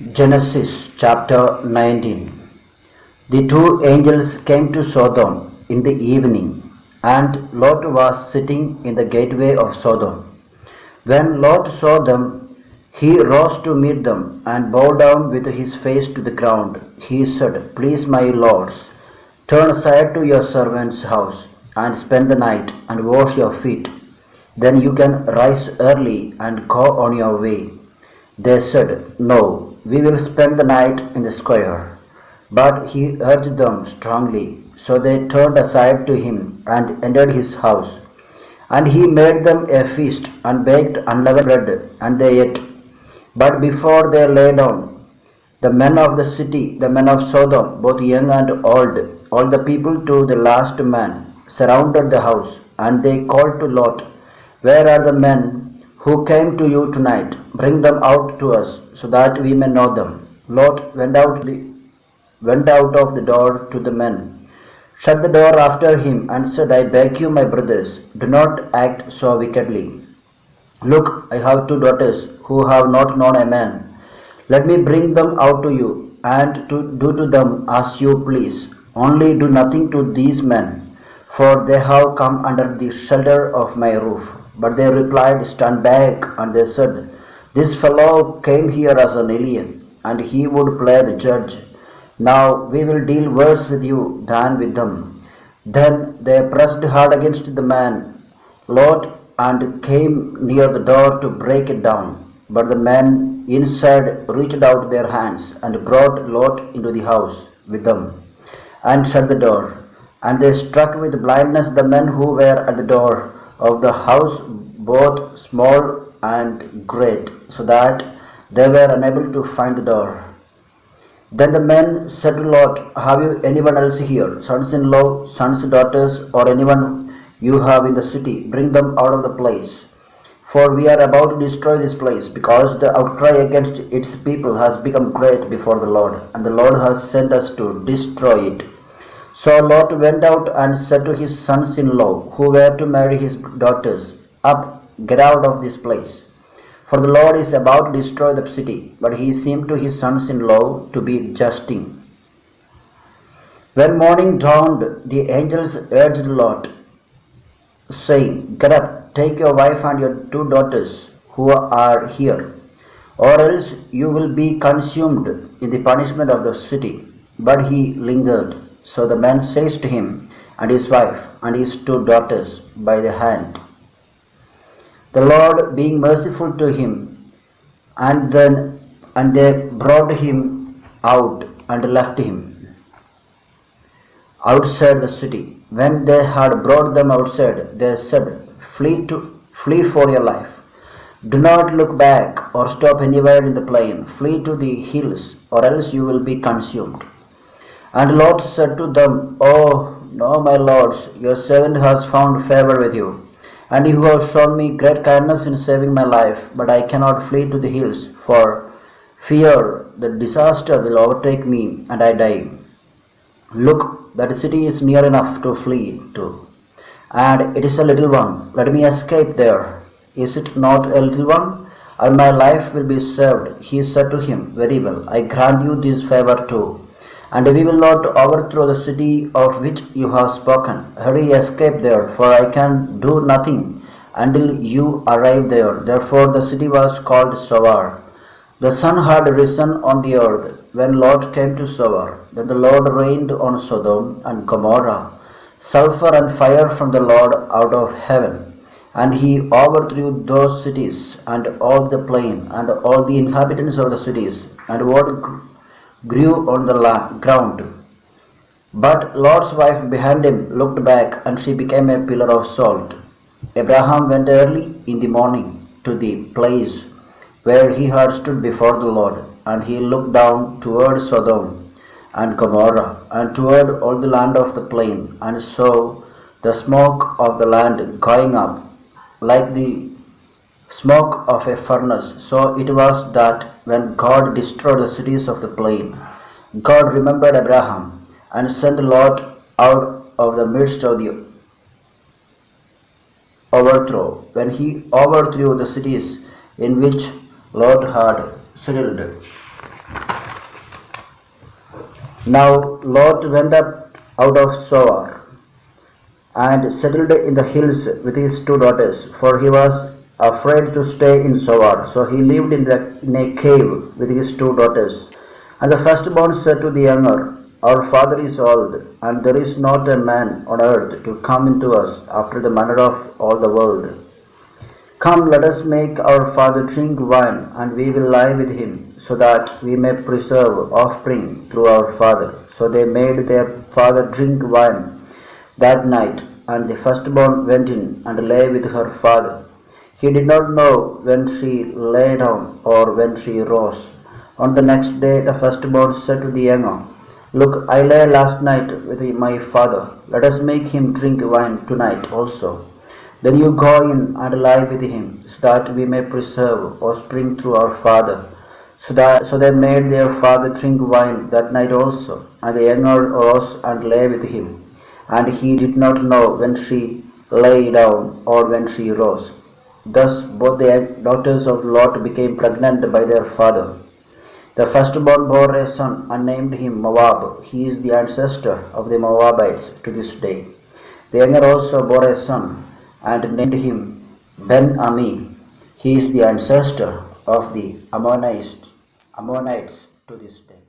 Genesis chapter 19. The two angels came to Sodom in the evening, and Lot was sitting in the gateway of Sodom. When Lot saw them, he rose to meet them and bowed down with his face to the ground. He said, "Please, my lords, turn aside to your servant's house and spend the night and wash your feet. Then you can rise early and go on your way." They said, "No, we will spend the night in the square." But he urged them strongly, so they turned aside to him and entered his house. And he made them a feast and baked unleavened bread, and they ate. But before they lay down, the men of the city, the men of Sodom, both young and old, all the people to the last man, surrounded the house, and they called to Lot, "Where are the men who came to you tonight? Bring them out to us, so that we may know them." Lot went out of the door to the men, shut the door after him, and said, "I beg you, my brothers, do not act so wickedly. Look, I have two daughters who have not known a man. Let me bring them out to you, and to do to them as you please. Only do nothing to these men, for they have come under the shelter of my roof." But they replied, "Stand back." And they said, "This fellow came here as an alien, and he would play the judge. Now we will deal worse with you than with them." Then they pressed hard against the man Lot and came near the door to break it down. But the men inside reached out their hands and brought Lot into the house with them and shut the door. And they struck with blindness the men who were at the door of the house, both small and great, so that they were unable to find the door. Then the men said to Lot, "Have you anyone else here, sons-in-law, sons-daughters, or anyone you have in the city? Bring them out of the place. For we are about to destroy this place, because the outcry against its people has become great before the Lord, and the Lord has sent us to destroy it." So Lot went out and said to his sons-in-law, who were to marry his daughters, "Up, get out of this place, for the Lord is about to destroy the city." But he seemed to his sons-in-law to be jesting. When morning dawned, the angels urged Lot, saying, "Get up, take your wife and your two daughters who are here, or else you will be consumed in the punishment of the city." But he lingered. So the men seized him and his wife and his two daughters by the hand, the Lord being merciful to him, and they brought him out and left him outside the city. When they had brought them outside, they said, Flee for your life. Do not look back or stop anywhere in the plain. Flee to the hills, or else you will be consumed." And Lot said to them, "Oh, no, my lords, your servant has found favor with you, and you have shown me great kindness in saving my life. But I cannot flee to the hills, for fear that disaster will overtake me and I die. Look, that city is near enough to flee to, and it is a little one. Let me escape there. Is it not a little one? And my life will be saved." He said to him, "Very well, I grant you this favor too, and we will not overthrow the city of which you have spoken. Hurry, escape there, for I can do nothing until you arrive there." Therefore the city was called Zoar. The sun had risen on the earth when Lot came to Zoar. Then the Lord rained on Sodom and Gomorrah sulfur and fire from the Lord out of heaven. And he overthrew those cities and all the plain and all the inhabitants of the cities and what grew on the ground. But Lot's wife behind him looked back, and she became a pillar of salt. Abraham went early in the morning to the place where he had stood before the Lord, and he looked down toward Sodom and Gomorrah and toward all the land of the plain, and saw the smoke of the land going up like the smoke of a furnace. So it was that when God destroyed the cities of the plain, God remembered Abraham and sent Lot out of the midst of the overthrow, when he overthrew the cities in which Lot had settled. Now Lot went up out of Zoar and settled in the hills with his two daughters, for he was afraid to stay in Zoar. So he lived in a cave with his two daughters. And the firstborn said to the younger, Our father is old, and there is not a man on earth to come into us after the manner of all the world. Come, let us make our father drink wine, and we will lie with him, so that we may preserve offspring through our father. So they made their father drink wine that night, and the firstborn went in and lay with her father. He did not know when she lay down or when she rose. On the next day, the firstborn said to the younger, Look, I lay last night with my father. Let us make him drink wine tonight also. Then you go in and lie with him, so that we may preserve offspring through our father. So they made their father drink wine that night also, and the younger rose and lay with him. And he did not know when she lay down or when she rose. Thus both the daughters of Lot became pregnant by their father. The firstborn bore a son and named him Moab. He is the ancestor of the Moabites to this day. The younger also bore a son and named him Ben Ami. He is the ancestor of the Ammonites to this day.